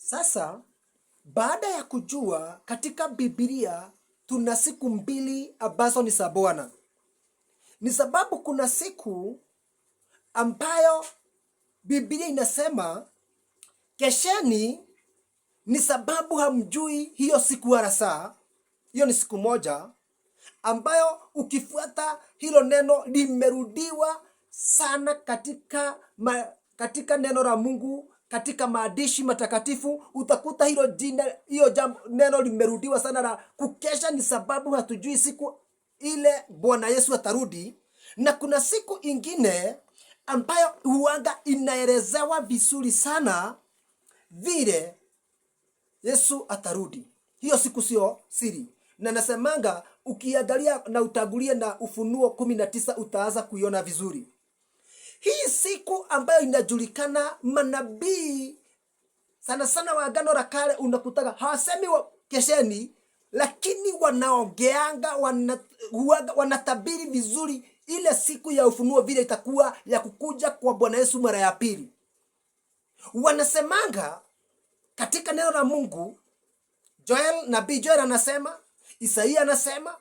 Sasa baada ya kujua katika Biblia tuna siku mbili ambazo ni za Bwana. Ni sababu kuna siku ambayo Biblia inasema kesheni, ni sababu hamjui hiyo siku wala saa. Hiyo ni siku moja ambayo ukifuata hilo neno limerudiwa sana katika neno la Mungu, katika maandishi matakatifu utakuta hilo jina, neno limerudiwa sana la kukesha. Ni sababu hatujui siku ile Bwana Yesu atarudi. Na kuna siku ingine ambayo huanga inaelezewa vizuri sana vile Yesu atarudi. Hiyo siku sio siri, na nasemanga ukiangalia na utagulie na Ufunuo 19 utaanza kuiona vizuri. Hii siku ambayo inajulikana, manabii sana sana wa Agano la Kale unakutaka hawasemi kesheni, lakini wanaongeanga, wanatabiri vizuri ile siku ya ufunuo vile itakuwa ya kukuja kwa Bwana Yesu mara ya pili. Wanasemanga katika neno la Mungu, nabii Joel anasema, Isaia anasema,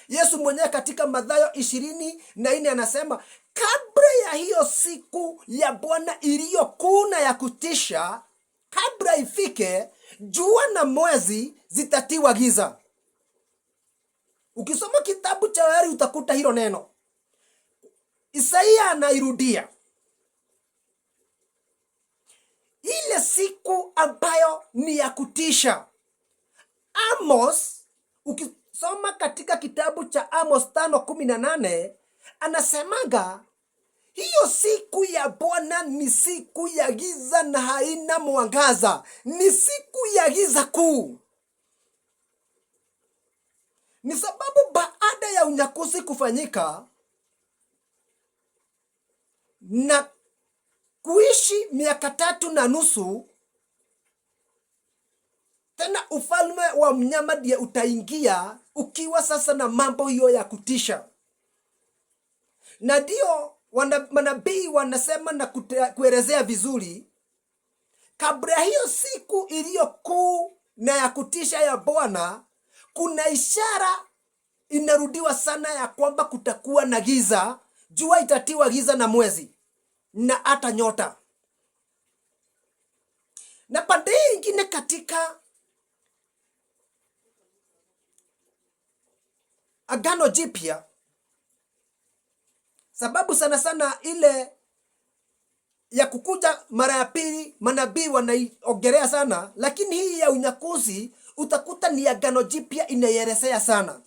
Yesu mwenyewe katika Mathayo 24 anasema kabla ya hiyo siku ya Bwana iliyokuu na ya kutisha, kabla ifike, jua na mwezi zitatiwa giza. Ukisoma kitabu cha Yoeli utakuta hilo neno. Isaia anairudia ile siku ambayo ni ya kutisha. Amos, ukisoma katika kitabu cha Amos 5:18 anasemaga hiyo siku ya Bwana ni siku ya giza na haina mwangaza, ni siku ya giza kuu. Ni sababu baada ya unyakuzi kufanyika na kuishi miaka 3.5, tena ufalme wa mnyama ndiye utaingia, ukiwa sasa na mambo hiyo ya kutisha. Na ndio manabii wanasema na kuelezea vizuri, kabla hiyo siku iliyokuu na ya kutisha ya Bwana, kuna ishara inarudiwa sana ya kwamba kutakuwa na giza, jua itatiwa giza na mwezi na hata nyota. Na pande nyingine katika Agano Jipya, sababu sana sana ile ya kukuja mara ya pili manabii wanaiongelea sana, lakini hii ya unyakuzi utakuta ni Agano Jipya inaelezea sana,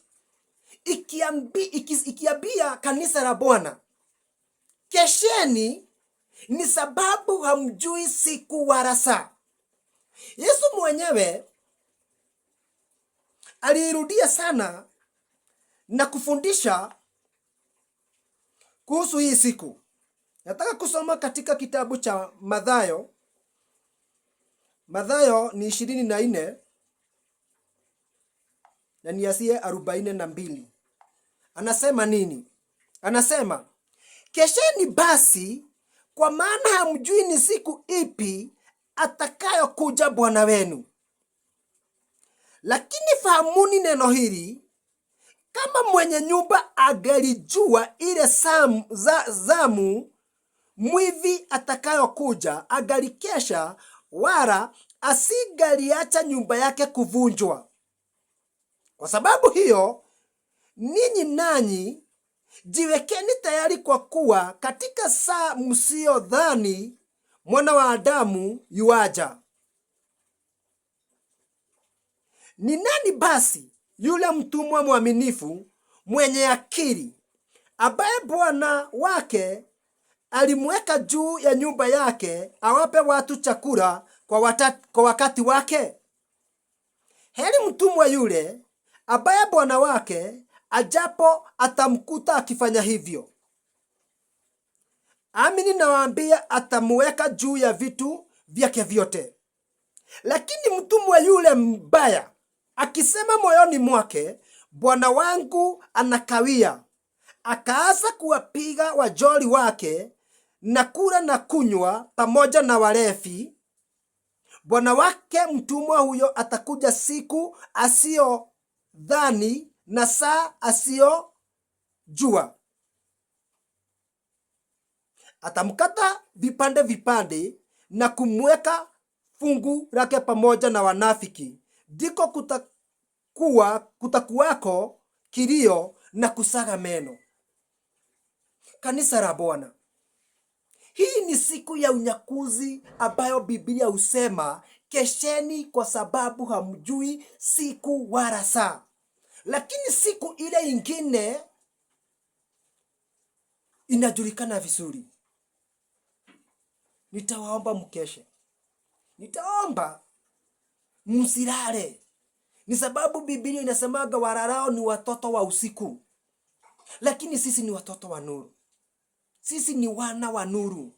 ikiambia kanisa la Bwana kesheni, ni sababu hamjui siku wala saa. Yesu mwenyewe alirudia sana na kufundisha kuhusu hii siku. Nataka kusoma katika kitabu cha Mathayo. Mathayo ni 24 na niasie 42. Anasema nini? Anasema, kesheni basi, kwa maana hamjui ni siku ipi atakayokuja Bwana wenu. Lakini fahamuni neno hili, kama mwenye nyumba angelijua ile zamu mwivi atakayokuja, angalikesha, wala asingaliacha nyumba yake kuvunjwa. Kwa sababu hiyo, ninyi nanyi jiwekeni tayari, kwa kuwa katika saa msiyodhani Mwana wa Adamu yuaja. Ni nani basi yule mtumwa mwaminifu mwenye akili, ambaye bwana wake alimweka juu ya nyumba yake awape watu chakula kwa wakati wake? Heri mtumwa yule ambaye bwana wake ajapo atamkuta akifanya hivyo. Amini nawaambia, atamweka juu ya vitu vyake vyote. Lakini mtumwa yule mbaya akisema moyoni mwake, bwana wangu anakawia, akaanza kuwapiga wajoli wake na kula na kunywa pamoja na walevi, bwana wake mtumwa huyo atakuja siku asiyodhani na saa asiyojua. Atamkata vipande vipande na kumweka fungu lake pamoja na wanafiki. Ndiko kutakuwako kilio na kusaga meno. Kanisa la Bwana, hii ni siku ya unyakuzi ambayo Biblia husema kesheni, kwa sababu hamjui siku wala saa. Lakini siku ile ingine inajulikana vizuri. Nitawaomba mkeshe, nitaomba msilale, ni sababu Biblia inasemaga walalao ni watoto wa usiku. Lakini sisi ni watoto wa nuru, sisi ni wana wa nuru.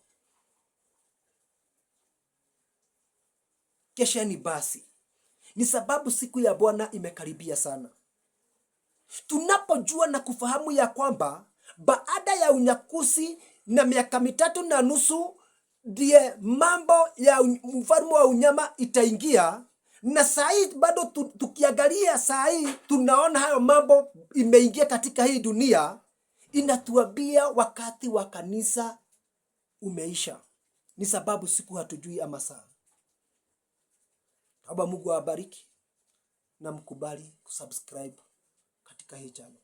Kesheni basi, ni sababu siku ya Bwana imekaribia sana. Tunapojua na kufahamu ya kwamba baada ya unyakuzi na miaka 3.5 ndiye mambo ya ufalme wa unyama itaingia, na saa hii bado tukiangalia saa hii tunaona hayo mambo imeingia katika hii dunia, inatuambia wakati wa kanisa umeisha. Ni sababu siku hatujui ama saa. Mungu awabariki na mkubali kusubscribe katika hii channel.